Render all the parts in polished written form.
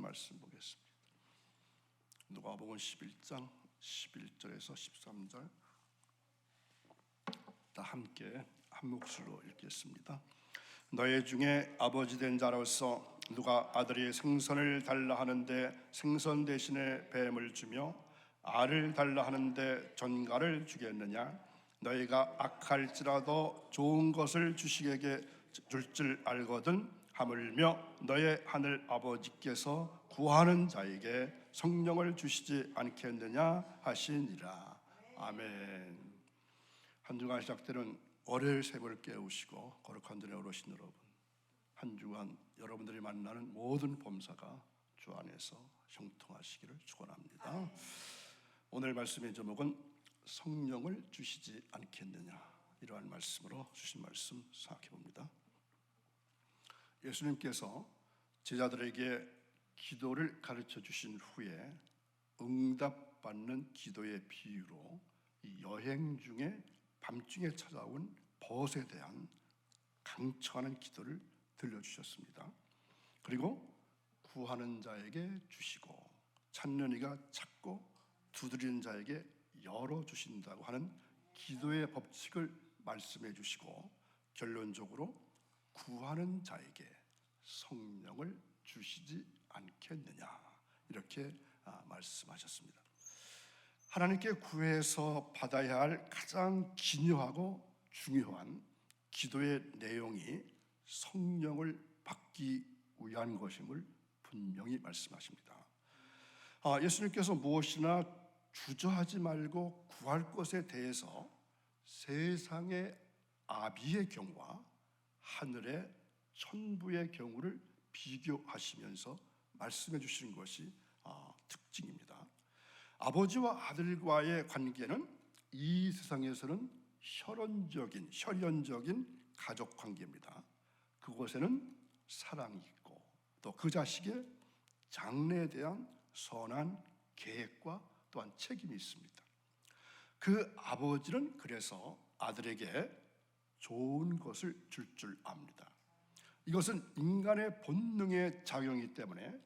말씀 보겠습니다. 누가복음 11장 11절에서 13절 다 함께 한 몫으로 읽겠습니다. 너희 중에 아버지 된 자로서 누가 아들이 생선을 달라 하는데 생선 대신에 뱀을 주며 알을 달라 하는데 전갈을 주겠느냐? 너희가 악할지라도 좋은 것을 주식에게 줄 줄 알거든 하물며 너의 하늘 아버지께서 구하는 자에게 성령을 주시지 않겠느냐 하시니라. 아멘. 한 주간 시작되는 월요일 새벽을 깨우시고 거룩한 전에 오르신 여러분, 한 주간 여러분들이 만나는 모든 범사가 주 안에서 형통하시기를 축원합니다. 오늘 말씀의 제목은 성령을 주시지 않겠느냐, 이러한 말씀으로 주신 말씀 생각해 봅니다. 예수님께서 제자들에게 기도를 가르쳐 주신 후에 응답받는 기도의 비유로 이 여행 중에 밤중에 찾아온 벗에 대한 강청하는 기도를 들려주셨습니다. 그리고 구하는 자에게 주시고 찾는 이가 찾고 두드리는 자에게 열어주신다고 하는 기도의 법칙을 말씀해 주시고 결론적으로 구하는 자에게 성령을 주시지 않겠느냐, 이렇게 말씀하셨습니다. 하나님께 구해서 받아야 할 가장 기묘하고 중요한 기도의 내용이 성령을 받기 위한 것임을 분명히 말씀하십니다. 예수님께서 무엇이나 주저하지 말고 구할 것에 대해서 세상의 아비의 경우와 하늘의 천부의 경우를 비교하시면서 말씀해 주시는 것이 특징입니다. 아버지와 아들과의 관계는 이 세상에서는 혈연적인 가족 관계입니다. 그곳에는 사랑이 있고 또 그 자식의 장래에 대한 선한 계획과 또한 책임이 있습니다. 그 아버지는 그래서 아들에게 좋은 것을 줄 압니다. 이것은 인간의 본능의 작용이기 때문에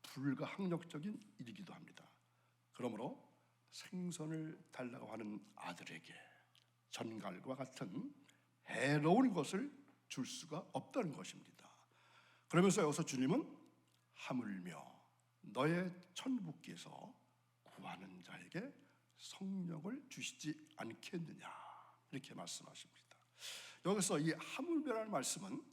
불가항력적인 일이기도 합니다. 그러므로 생선을 달라고 하는 아들에게 전갈과 같은 해로운 것을 줄 수가 없다는 것입니다. 그러면서 여기서 주님은 하물며 너의 천부께서 구하는 자에게 성령을 주시지 않겠느냐, 이렇게 말씀하십니다. 여기서 이 하물며라는 말씀은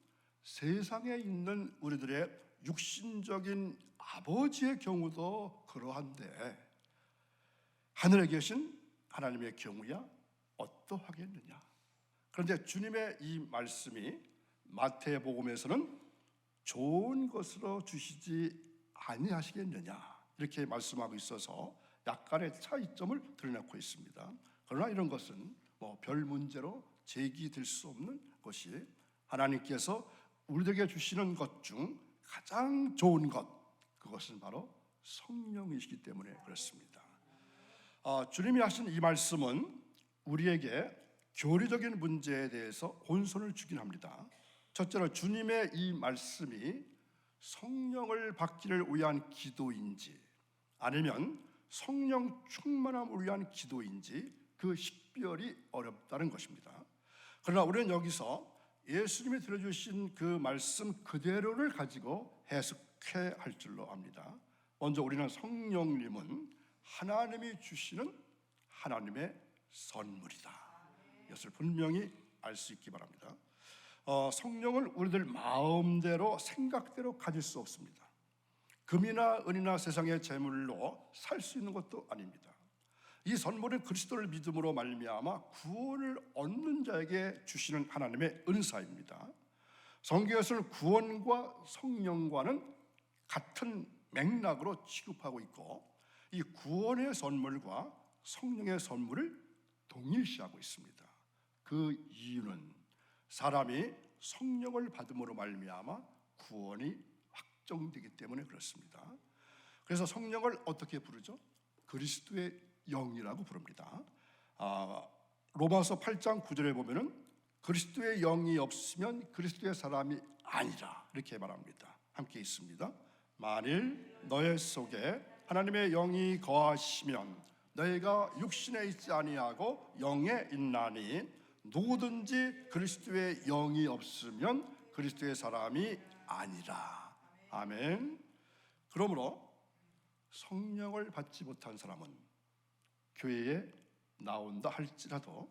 세상에 있는 우리들의 육신적인 아버지의 경우도 그러한데 하늘에 계신 하나님의 경우야 어떠하겠느냐. 그런데 주님의 이 말씀이 마태복음에서는 좋은 것으로 주시지 아니하시겠느냐, 이렇게 말씀하고 있어서 약간의 차이점을 드러내고 있습니다. 그러나 이런 것은 별 문제로 제기될 수 없는 것이 하나님께서 우리에게 주시는 것 중 가장 좋은 것, 그것은 바로 성령이시기 때문에 그렇습니다. 주님이 하신 이 말씀은 우리에게 교리적인 문제에 대해서 혼선을 주긴 합니다. 첫째로 주님의 이 말씀이 성령을 받기를 위한 기도인지 아니면 성령 충만함을 위한 기도인지 그 식별이 어렵다는 것입니다. 그러나 우리는 여기서 예수님이 들려주신 그 말씀 그대로를 가지고 해석해야 할 줄로 압니다. 먼저 우리는 성령님은 하나님이 주시는 하나님의 선물이다, 이것을 분명히 알 수 있기 바랍니다. 성령을 우리들 마음대로 생각대로 가질 수 없습니다. 금이나 은이나 세상의 재물로 살 수 있는 것도 아닙니다. 이 선물은 그리스도를 믿음으로 말미암아 구원을 얻는 자에게 주시는 하나님의 은사입니다. 성경에서는 구원과 성령과는 같은 맥락으로 취급하고 있고 이 구원의 선물과 성령의 선물을 동일시하고 있습니다. 그 이유는 사람이 성령을 받음으로 말미암아 구원이 확정되기 때문에 그렇습니다. 그래서 성령을 어떻게 부르죠? 그리스도의 영이라고 부릅니다. 로마서 8장 9절에 보면은 그리스도의 영이 없으면 그리스도의 사람이 아니라, 이렇게 말합니다. 함께 있습니다. 만일 너희 속에 하나님의 영이 거하시면 너희가 육신에 있지 아니하고 영에 있나니 누구든지 그리스도의 영이 없으면 그리스도의 사람이 아니라. 아멘. 그러므로 성령을 받지 못한 사람은 교회에 나온다 할지라도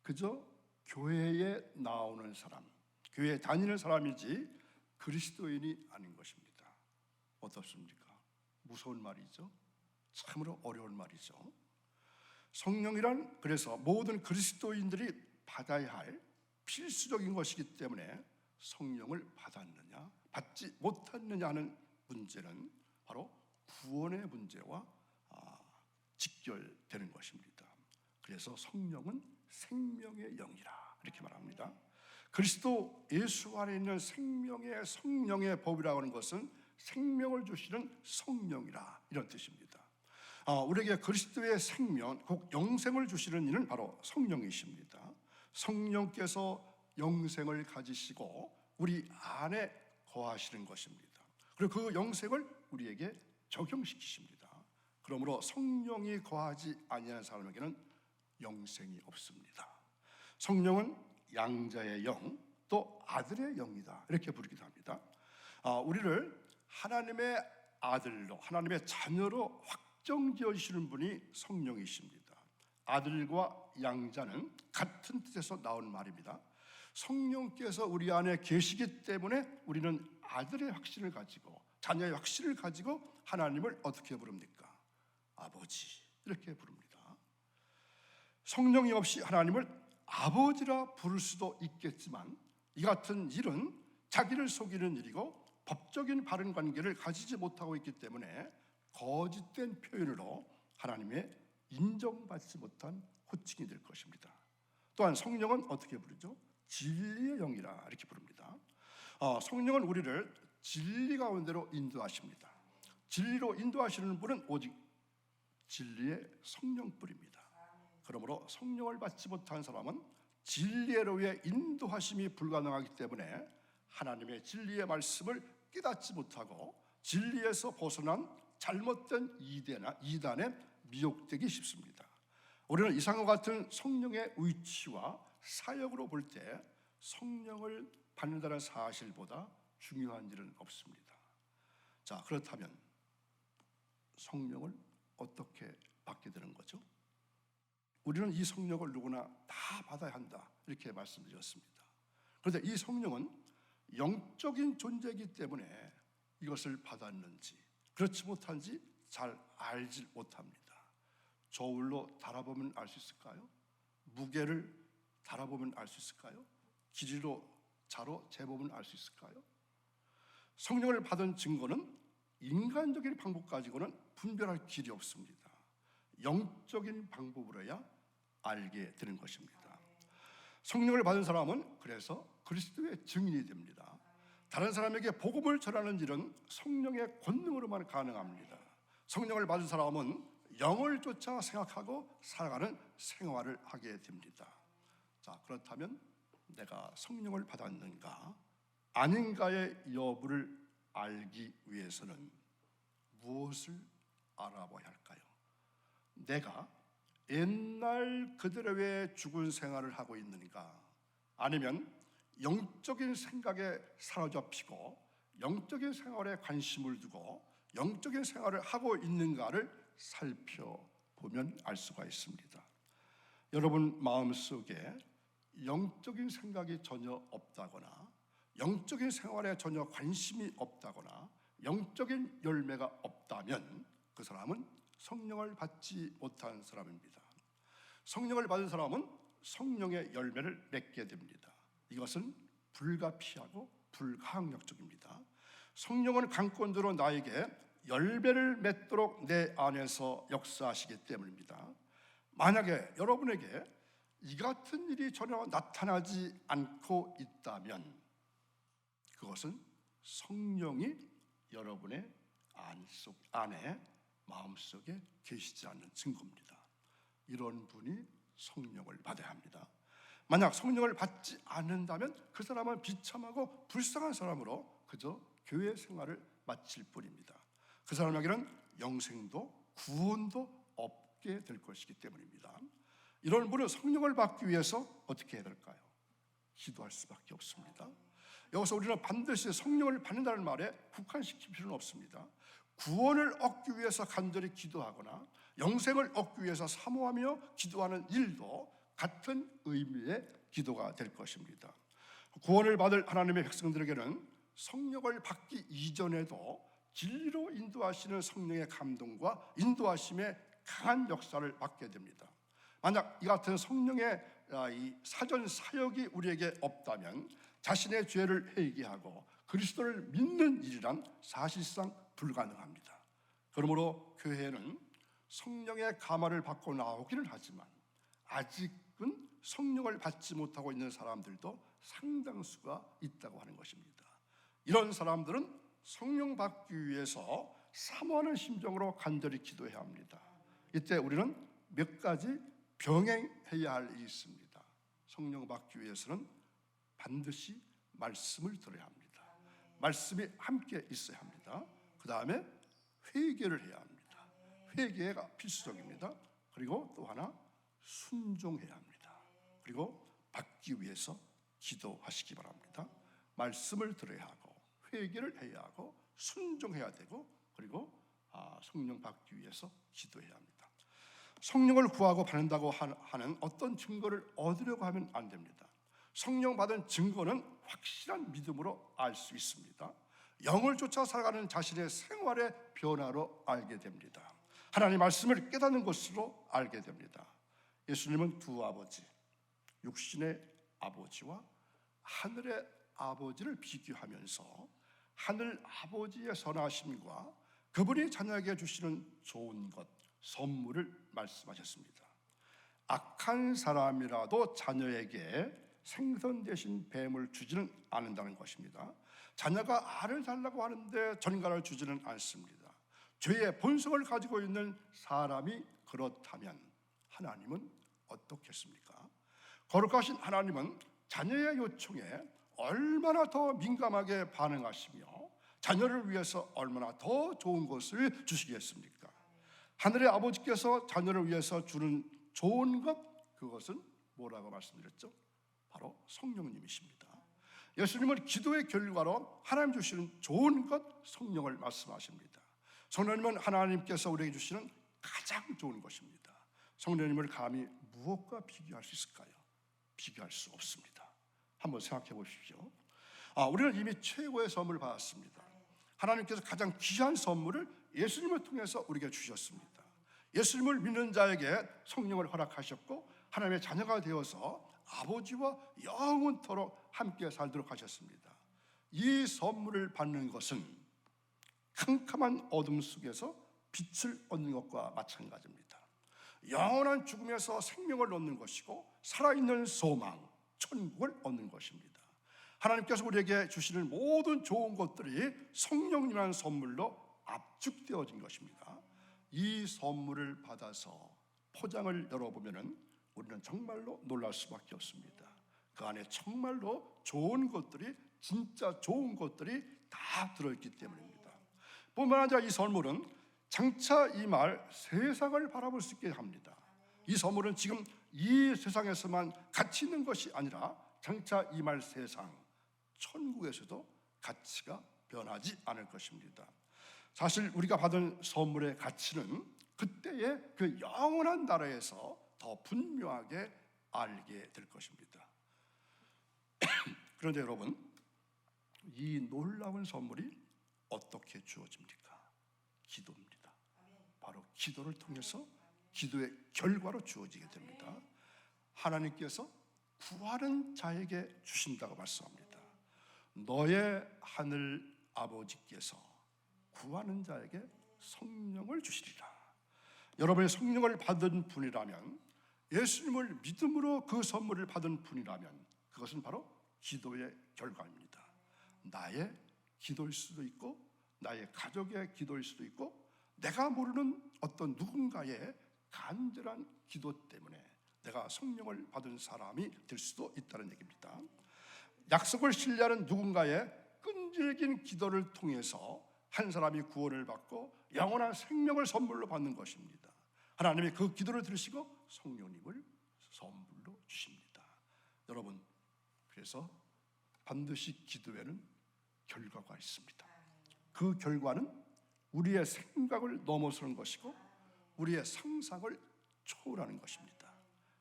그저 교회에 나오는 사람, 교회에 다니는 사람이지 그리스도인이 아닌 것입니다. 어떻습니까? 무서운 말이죠. 참으로 어려운 말이죠. 성령이란 그래서 모든 그리스도인들이 받아야 할 필수적인 것이기 때문에 성령을 받았느냐 받지 못했느냐 하는 문제는 바로 구원의 문제와 직결되는 것입니다. 그래서 성령은 생명의 영이라 이렇게 말합니다. 그리스도 예수 안에 있는 생명의 성령의 법이라고 하는 것은 생명을 주시는 성령이라 이런 뜻입니다. 우리에게 그리스도의 생명, 곧 영생을 주시는 이는 바로 성령이십니다. 성령께서 영생을 가지시고 우리 안에 거하시는 것입니다. 그리고 그 영생을 우리에게 적용시키십니다. 그러므로 성령이 거하지 아니하는 사람에게는 영생이 없습니다. 성령은 양자의 영, 또 아들의 영이다 이렇게 부르기도 합니다. 우리를 하나님의 아들로, 하나님의 자녀로 확정지어주시는 분이 성령이십니다. 아들과 양자는 같은 뜻에서 나온 말입니다. 성령께서 우리 안에 계시기 때문에 우리는 아들의 확신을 가지고, 자녀의 확신을 가지고 하나님을 어떻게 부릅니까? 아버지 이렇게 부릅니다. 성령이 없이 하나님을 아버지라 부를 수도 있겠지만 이 같은 일은 자기를 속이는 일이고 법적인 바른 관계를 가지지 못하고 있기 때문에 거짓된 표현으로 하나님의 인정받지 못한 호칭이 될 것입니다. 또한 성령은 어떻게 부르죠? 진리의 영이라 이렇게 부릅니다. 성령은 우리를 진리 가운데로 인도하십니다. 진리로 인도하시는 분은 오직 진리의 성령뿐입니다. 그러므로 성령을 받지 못한 사람은 진리로의 인도하심이 불가능하기 때문에 하나님의 진리의 말씀을 깨닫지 못하고 진리에서 벗어난 잘못된 이단에 미혹되기 쉽습니다. 우리는 이상과 같은 성령의 위치와 사역으로 볼 때 성령을 받는다는 사실보다 중요한 일은 없습니다. 자, 그렇다면 성령을 어떻게 받게 되는 거죠? 우리는 이 성령을 누구나 다 받아야 한다 이렇게 말씀드렸습니다. 그런데 이 성령은 영적인 존재이기 때문에 이것을 받았는지 그렇지 못한지 잘 알지 못합니다. 저울로 달아보면 알 수 있을까요? 무게를 달아보면 알 수 있을까요? 길이로 자로 재보면 알 수 있을까요? 성령을 받은 증거는 인간적인 방법 가지고는 분별할 길이 없습니다. 영적인 방법으로야 알게 되는 것입니다. 성령을 받은 사람은 그래서 그리스도의 증인이 됩니다. 다른 사람에게 복음을 전하는 일은 성령의 권능으로만 가능합니다. 성령을 받은 사람은 영을 쫓아 생각하고 살아가는 생활을 하게 됩니다. 자, 그렇다면 내가 성령을 받았는가 아닌가의 여부를 알기 위해서는 무엇을 알아봐야 할까요? 내가 옛날 그대로의 죽은 생활을 하고 있는가, 아니면 영적인 생각에 사로잡히고 영적인 생활에 관심을 두고 영적인 생활을 하고 있는가를 살펴보면 알 수가 있습니다. 여러분 마음속에 영적인 생각이 전혀 없다거나 영적인 생활에 전혀 관심이 없다거나 영적인 열매가 없다면 그 사람은 성령을 받지 못한 사람입니다. 성령을 받은 사람은 성령의 열매를 맺게 됩니다. 이것은 불가피하고 불가항력적입니다. 성령은 강권으로 나에게 열매를 맺도록 내 안에서 역사하시기 때문입니다. 만약에 여러분에게 이 같은 일이 전혀 나타나지 않고 있다면 그것은 성령이 여러분의 안에 마음속에 계시지 않는 증거입니다. 이런 분이 성령을 받아야 합니다. 만약 성령을 받지 않는다면 그 사람은 비참하고 불쌍한 사람으로 그저 교회 생활을 마칠 뿐입니다. 그 사람에게는 영생도 구원도 없게 될 것이기 때문입니다. 이런 분은 성령을 받기 위해서 어떻게 해야 될까요? 기도할 수밖에 없습니다. 여기서 우리는 반드시 성령을 받는다는 말에 국한시킬 필요는 없습니다. 구원을 얻기 위해서 간절히 기도하거나 영생을 얻기 위해서 사모하며 기도하는 일도 같은 의미의 기도가 될 것입니다. 구원을 받을 하나님의 백성들에게는 성령을 받기 이전에도 진리로 인도하시는 성령의 감동과 인도하심의 강한 역사를 받게 됩니다. 만약 이 같은 성령의 이 사전 사역이 우리에게 없다면 자신의 죄를 회개하고 그리스도를 믿는 일이란 사실상 불가능합니다. 그러므로 교회에는 성령의 감화를 받고 나오기는 하지만 아직은 성령을 받지 못하고 있는 사람들도 상당수가 있다고 하는 것입니다. 이런 사람들은 성령 받기 위해서 사모하는 심정으로 간절히 기도해야 합니다. 이때 우리는 몇 가지 병행해야 할 일이 있습니다. 성령 받기 위해서는 반드시 말씀을 들어야 합니다. 말씀이 함께 있어야 합니다. 그 다음에 회개를 해야 합니다. 회개가 필수적입니다. 그리고 또 하나 순종해야 합니다. 그리고 받기 위해서 기도하시기 바랍니다. 말씀을 들어야 하고 회개를 해야 하고 순종해야 되고 그리고 성령 받기 위해서 기도해야 합니다. 성령을 구하고 받는다고 하는 어떤 증거를 얻으려고 하면 안 됩니다. 성령 받은 증거는 확실한 믿음으로 알 수 있습니다. 영을 쫓아 살아가는 자신의 생활의 변화로 알게 됩니다. 하나님 말씀을 깨닫는 것으로 알게 됩니다. 예수님은 두 아버지, 육신의 아버지와 하늘의 아버지를 비교하면서 하늘 아버지의 선하심과 그분이 자녀에게 주시는 좋은 것, 선물을 말씀하셨습니다. 악한 사람이라도 자녀에게 생선 대신 뱀을 주지는 않는다는 것입니다. 자녀가 알을 달라고 하는데 전갈을 주지는 않습니다. 죄의 본성을 가지고 있는 사람이 그렇다면 하나님은 어떻겠습니까? 거룩하신 하나님은 자녀의 요청에 얼마나 더 민감하게 반응하시며 자녀를 위해서 얼마나 더 좋은 것을 주시겠습니까? 하늘의 아버지께서 자녀를 위해서 주는 좋은 것, 그것은 뭐라고 말씀드렸죠? 바로 성령님이십니다. 예수님은 기도의 결과로 하나님 주시는 좋은 것, 성령을 말씀하십니다. 성령님은 하나님께서 우리에게 주시는 가장 좋은 것입니다. 성령님을 감히 무엇과 비교할 수 있을까요? 비교할 수 없습니다. 한번 생각해 보십시오. 우리는 이미 최고의 선물을 받았습니다. 하나님께서 가장 귀한 선물을 예수님을 통해서 우리에게 주셨습니다. 예수님을 믿는 자에게 성령을 허락하셨고 하나님의 자녀가 되어서 아버지와 영원토록 함께 살도록 하셨습니다. 이 선물을 받는 것은 캄캄한 어둠 속에서 빛을 얻는 것과 마찬가지입니다. 영원한 죽음에서 생명을 얻는 것이고 살아있는 소망, 천국을 얻는 것입니다. 하나님께서 우리에게 주시는 모든 좋은 것들이 성령이라는 선물로 압축되어진 것입니다. 이 선물을 받아서 포장을 열어보면 우리는 정말로 놀랄 수밖에 없습니다. 그 안에 정말로 좋은 것들이, 진짜 좋은 것들이 다 들어있기 때문입니다. 뿐만 아니라 이 선물은 장차 이 말 세상을 바라볼 수 있게 합니다. 이 선물은 지금 이 세상에서만 가치 있는 것이 아니라 장차 이 말 세상, 천국에서도 가치가 변하지 않을 것입니다. 사실 우리가 받은 선물의 가치는 그때의 그 영원한 나라에서 더 분명하게 알게 될 것입니다. 그런데 여러분, 이 놀라운 선물이 어떻게 주어집니까? 기도입니다. 바로 기도를 통해서 기도의 결과로 주어지게 됩니다. 하나님께서 구하는 자에게 주신다고 말씀합니다. 너의 하늘 아버지께서 구하는 자에게 성령을 주시리라. 여러분이 성령을 받은 분이라면, 예수님을 믿음으로 그 선물을 받은 분이라면 그것은 바로 기도의 결과입니다. 나의 기도일 수도 있고 나의 가족의 기도일 수도 있고 내가 모르는 어떤 누군가의 간절한 기도 때문에 내가 성령을 받은 사람이 될 수도 있다는 얘기입니다. 약속을 신뢰하는 누군가의 끈질긴 기도를 통해서 한 사람이 구원을 받고 영원한 생명을 선물로 받는 것입니다. 하나님이 그 기도를 들으시고 성령님을 선물로 주십니다. 여러분, 그래서 반드시 기도에는 결과가 있습니다. 그 결과는 우리의 생각을 넘어서는 것이고 우리의 상상을 초월하는 것입니다.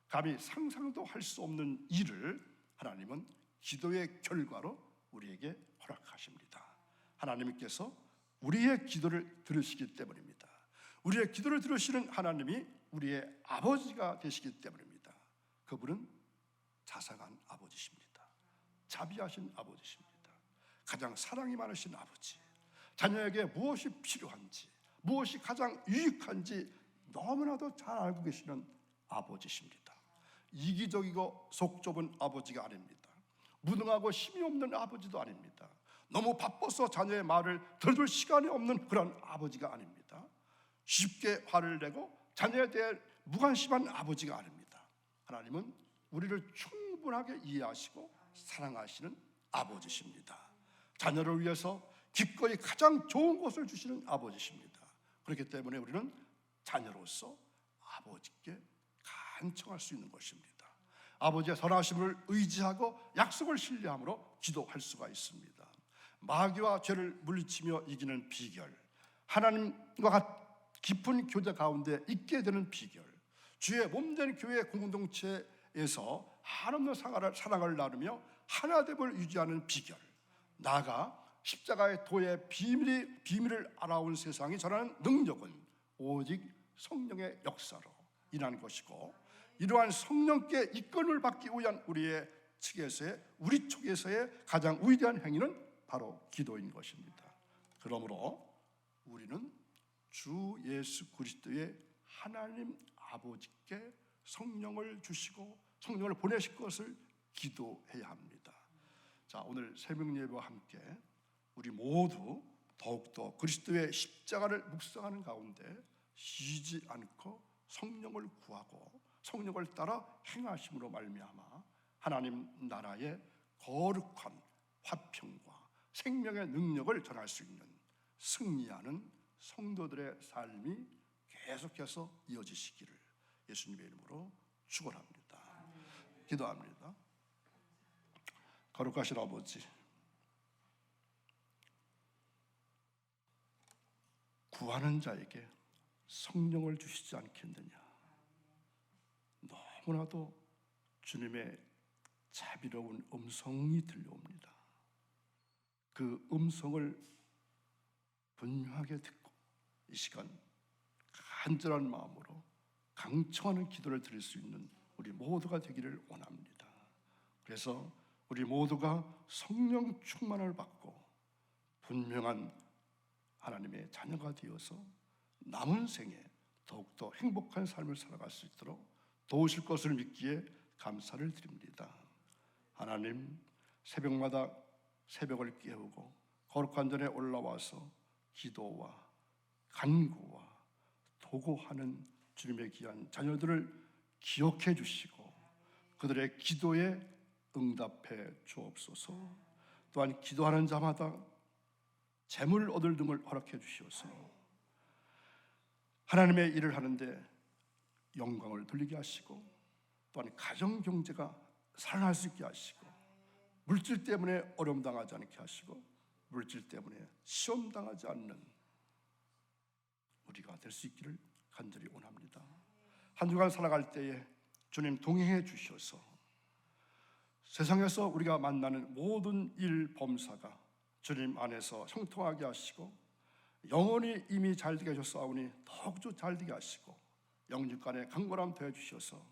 감히 상상도 할 수 없는 일을 하나님은 기도의 결과로 우리에게 허락하십니다. 하나님께서 우리의 기도를 들으시기 때문입니다. 우리의 기도를 들으시는 하나님이 우리의 아버지가 되시기 때문입니다. 그분은 자상한 아버지십니다. 자비하신 아버지십니다. 가장 사랑이 많으신 아버지, 자녀에게 무엇이 필요한지, 무엇이 가장 유익한지 너무나도 잘 알고 계시는 아버지십니다. 이기적이고 속 좁은 아버지가 아닙니다. 무능하고 힘이 없는 아버지도 아닙니다. 너무 바빠서 자녀의 말을 들어줄 시간이 없는 그런 아버지가 아닙니다. 쉽게 화를 내고 자녀에 대해 무관심한 아버지가 아닙니다. 하나님은 우리를 충분하게 이해하시고 사랑하시는 아버지십니다. 자녀를 위해서 기꺼이 가장 좋은 것을 주시는 아버지십니다. 그렇기 때문에 우리는 자녀로서 아버지께 간청할 수 있는 것입니다. 아버지의 선하심을 의지하고 약속을 신뢰함으로 기도할 수가 있습니다. 마귀와 죄를 물리치며 이기는 비결, 하나님과 깊은 교제 가운데 있게 되는 비결, 주의 몸된 교회 공동체에서 한없는 사랑을 나누며 하나됨을 유지하는 비결, 나아가 십자가의 도의 비밀을 알아온 세상이 전하는 능력은 오직 성령의 역사로 인한 것이고, 이러한 성령께 이끌림을 받기 위한 우리 쪽에서의 가장 위대한 행위는 바로 기도인 것입니다. 그러므로 우리는 주 예수 그리스도의 하나님 아버지께 성령을 주시고 성령을 보내실 것을 기도해야 합니다. 자, 오늘 새벽 예배와 함께 우리 모두 더욱더 그리스도의 십자가를 묵상하는 가운데 쉬지 않고 성령을 구하고 성령을 따라 행하심으로 말미암아 하나님 나라의 거룩한 화평과 생명의 능력을 전할 수 있는 승리하는 성도들의 삶이 계속해서 이어지시기를 예수님의 이름으로 축원합니다. 기도합니다. 거룩하신 아버지, 구하는 자에게 성령을 주시지 않겠느냐. 너무나도 주님의 자비로운 음성이 들려옵니다. 그 음성을 분명하게 듣고 이 시간 간절한 마음으로 강청하는 기도를 드릴 수 있는 우리 모두가 되기를 원합니다. 그래서 우리 모두가 성령 충만을 받고 분명한 하나님의 자녀가 되어서 남은 생에 더욱더 행복한 삶을 살아갈 수 있도록 도우실 것을 믿기에 감사를 드립니다. 하나님, 새벽마다 새벽을 깨우고 거룩한 전에 올라와서 기도와 간구와 도구하는 주님의 귀한 자녀들을 기억해 주시고 그들의 기도에 응답해 주옵소서. 또한 기도하는 자마다 재물 얻을 등을 허락해 주시옵소서. 하나님의 일을 하는데 영광을 돌리게 하시고 또한 가정 경제가 살아날 수 있게 하시고 물질 때문에 어려움 당하지 않게 하시고 물질 때문에 시험 당하지 않는 우리가 될 수 있기를 간절히 원합니다. 한 주간 살아갈 때에 주님 동행해 주셔서 세상에서 우리가 만나는 모든 일 범사가 주님 안에서 형통하게 하시고 영혼이 이미 잘되게 하셨사오니 더욱더 잘되게 하시고 영육간에 강건함 더해 주셔서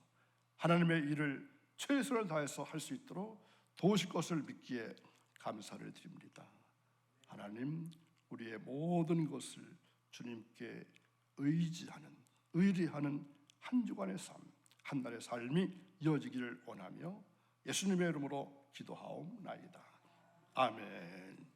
하나님의 일을 최선을 다해서 할 수 있도록 도우실 것을 믿기에 감사를 드립니다. 하나님, 우리의 모든 것을 주님께 의리하는 한 주간의 삶, 한 날의 삶이 이어지기를 원하며 예수님의 이름으로 기도하옵나이다. 아멘.